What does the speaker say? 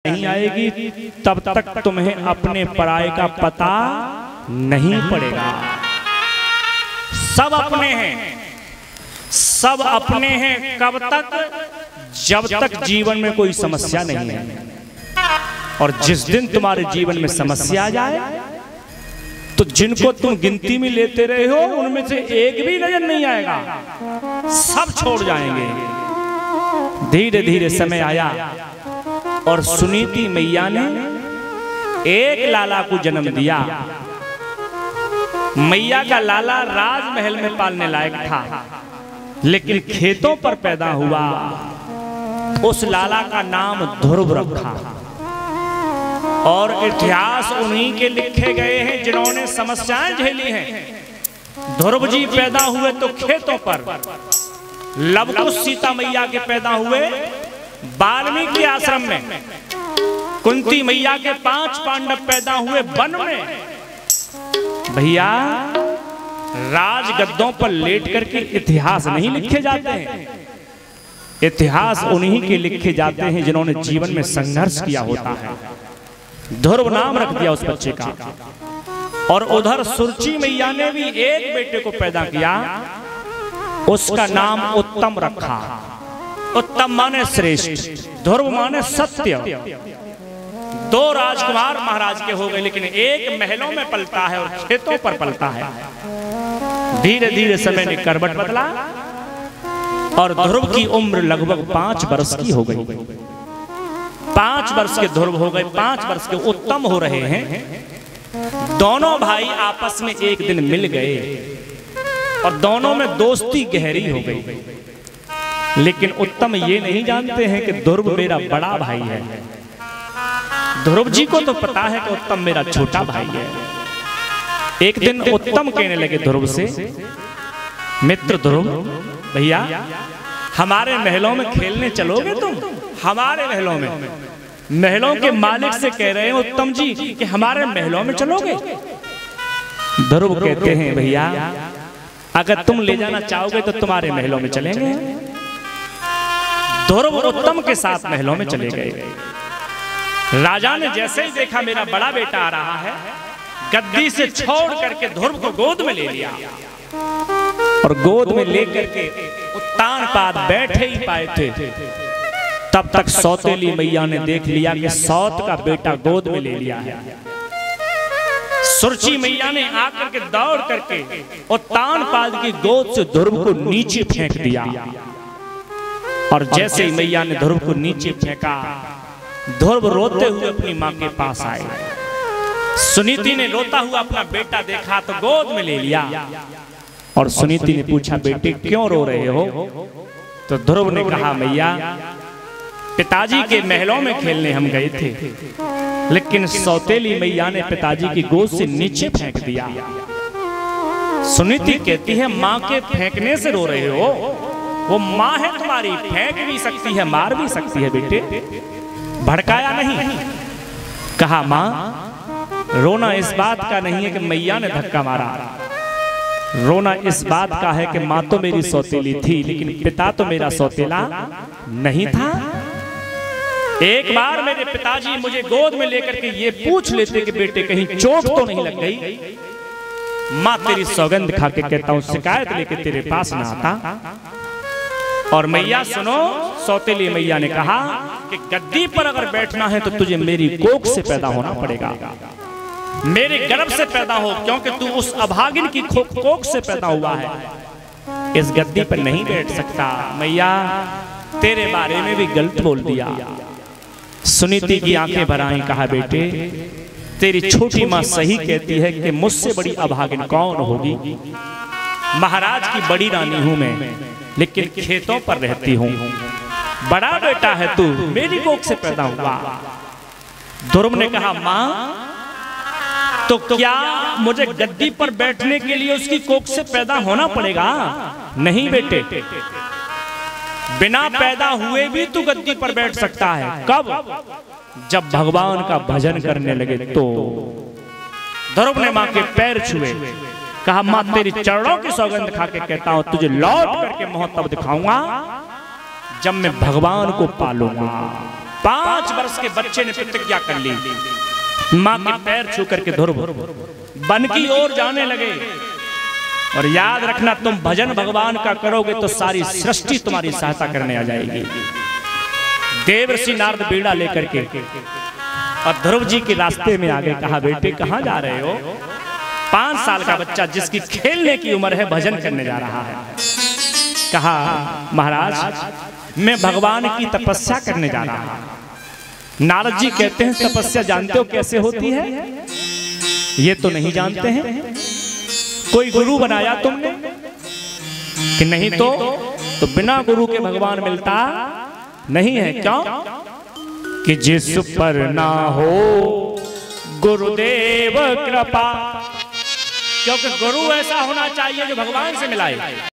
नहीं आएगी तब तक तुम्हें अपने पराये का पता नहीं पड़ेगा। सब अपने हैं, सब अपने हैं कब तक? जब तक जीवन में कोई समस्या नहीं है। और जिस दिन तुम्हारे जीवन में समस्या आ जाए तो जिनको तुम गिनती में लेते रहे हो उनमें से एक भी नजर नहीं आएगा, सब छोड़ जाएंगे। धीरे धीरे समय आया और सुनीति मैया ने एक लाला को जन्म दिया। मैया का लाला राजमहल में पालने लायक था, लेकिन खेतों पर पैदा हुआ। उस लाला का नाम ध्रुव रखा और इतिहास उन्हीं के लिखे गए हैं जिन्होंने समस्याएं झेली हैं। ध्रुव जी पैदा हुए तो खेतों पर, लवकुश सीता मैया के पैदा हुए वाल्मीकि आश्रम में, कुंती मैया के 5 पांडव पैदा हुए वन में। भैया राजगद्दों पर लेट करके इतिहास नहीं लिखे जाते हैं, इतिहास उन्हीं के लिखे जाते हैं जिन्होंने जीवन में संघर्ष किया होता है। ध्रुव नाम रख दिया उस बच्चे का। और उधर सुरची मैया ने भी एक बेटे को पैदा किया, उसका नाम उत्तम रखा। उत्तम माने श्रेष्ठ, ध्रुव माने सत्य। 2 राजकुमार महाराज के हो गए, लेकिन एक महलों में पलता है और खेतों पर पलता है। धीरे धीरे समय ने करवट बदला और ध्रुव की उम्र लगभग 5 वर्ष की हो गई। 5 वर्ष के ध्रुव हो गए, 5 वर्ष के उत्तम हो रहे हैं। दोनों भाई आपस में एक दिन मिल गए और दोनों में दोस्ती गहरी हो गई। लेकिन उत्तम ये नहीं जानते हैं कि ध्रुव मेरा बड़ा भाई है। ध्रुव जी को तो पता है कि उत्तम मेरा छोटा भाई है। एक दिन उत्तम कहने लगे ध्रुव से, मित्र ध्रुव, भैया हमारे महलों में खेलने चलोगे तुम? हमारे महलों में? महलों के मालिक से कह रहे हैं उत्तम जी कि हमारे महलों में चलोगे? ध्रुव कहते हैं, भैया अगर तुम ले जाना चाहोगे तो तुम्हारे महलों में चलेंगे। ध्रुव उत्तम के साथ महलों में चले गए। राजा ने जैसे ही देखा मेरा बड़ा बेटा आ रहा है, गद्दी से छोड़ करके ध्रुव को गोद में ले लिया और गोद में लेकर के उत्तान पाद बैठे ही पाए थे, तब तक सौतेली मैया ने देख लिया कि सौत का बेटा गोद में ले लिया है। सुरची मैया ने आकर के दौड़ करके उत्तान पाद की गोद से ध्रुव को नीचे फेंक दिया। और जैसे ही मैया ने ध्रुव को नीचे फेंका, ध्रुव रोते हुए अपनी मां के पास आए। सुनीति ने रोता हुआ अपना बेटा देखा तो गोद में ले लिया। और सुनीति ने पूछा, बेटे क्यों रो रहे हो? तो ध्रुव ने कहा, मैया पिताजी के महलों में खेलने हम गए थे, लेकिन सौतेली मैया ने पिताजी की गोद से नीचे फेंक दिया। सुनीति कहती है, मां के फेंकने से रो रहे हो? वो मां है तुम्हारी, फेंक भी सकती है, मार भी सकती है। बेटे भड़काया नहीं, कहा मां रोना इस बात का नहीं है कि मैया ने धक्का मारा, रोना इस बात का है कि मां तो मेरी सौतेली थी, लेकिन पिता तो मेरा सौतेला नहीं था। एक बार मेरे पिताजी मुझे गोद में लेकर के ये पूछ लेते कि बेटे कहीं चोट तो नहीं लग गई, मां तेरी सौगंध खा के कहता हूं शिकायत लेके तेरे पास ना आता। और मैया सुनो, सौतेली मैया ने कहा कि गद्दी पर अगर बैठना है तो तुझे मेरी कोख से पैदा होना पड़ेगा, मेरे गर्भ से पैदा हो, क्योंकि तू उस अभागिन की कोख से पैदा हुआ है। इस गद्दी पर नहीं बैठ सकता। मैया तेरे बारे में भी गलत बोल दिया। सुनीति की आंखें भर आईं, कहा बेटे तेरी छोटी मां सही कहती है कि मुझसे बड़ी अभागिन कौन होगी? महाराज की बड़ी रानी हूं मैं, लेकिन खेतों पर रहती हूं। बड़ा बेटा है तू, मेरी कोख से पैदा हुआ। ध्रुव ने कहा, मां तो क्या मुझे गद्दी पर बैठने के लिए उसकी कोख से पैदा होना पड़ेगा? नहीं बेटे, बिना पैदा हुए भी तू गद्दी पर बैठ सकता है। कब? जब भगवान का भजन करने लगे तो। ध्रुव ने मां के पैर छुए, कहा मां तेरी चरणों की सौगंध खा के कहता हूं तुझे लौट करके मुंह तब दिखाऊंगा जब मैं भगवान को पालूंगा। 5 वर्ष के बच्चे ने प्रतिज्ञा कर ली, माँ के पैर छू करके ध्रुव वन की ओर जाने लगे। और याद रखना, तुम भजन भगवान का करोगे तो सारी सृष्टि तुम्हारी सहायता करने आ जाएगी। देवर्षि नारद बीड़ा लेकर के और ध्रुव जी के रास्ते में आगे कहा, बेटे कहाँ जा रहे हो? 5 साल का बच्चा जिसकी खेलने की उम्र है भजन करने जा रहा है। कहा, महाराज मैं भगवान की तपस्या करने जा रहा हूं। नारद जी कहते हैं, तपस्या जानते हो कैसे होती है? ये तो नहीं जानते हैं। कोई गुरु बनाया तुमने कि नहीं? तो बिना गुरु के भगवान मिलता नहीं है। क्यों? कि जिस पर ना हो गुरुदेव कृपा, क्योंकि गुरु ऐसा होना चाहिए जो भगवान से मिलाए।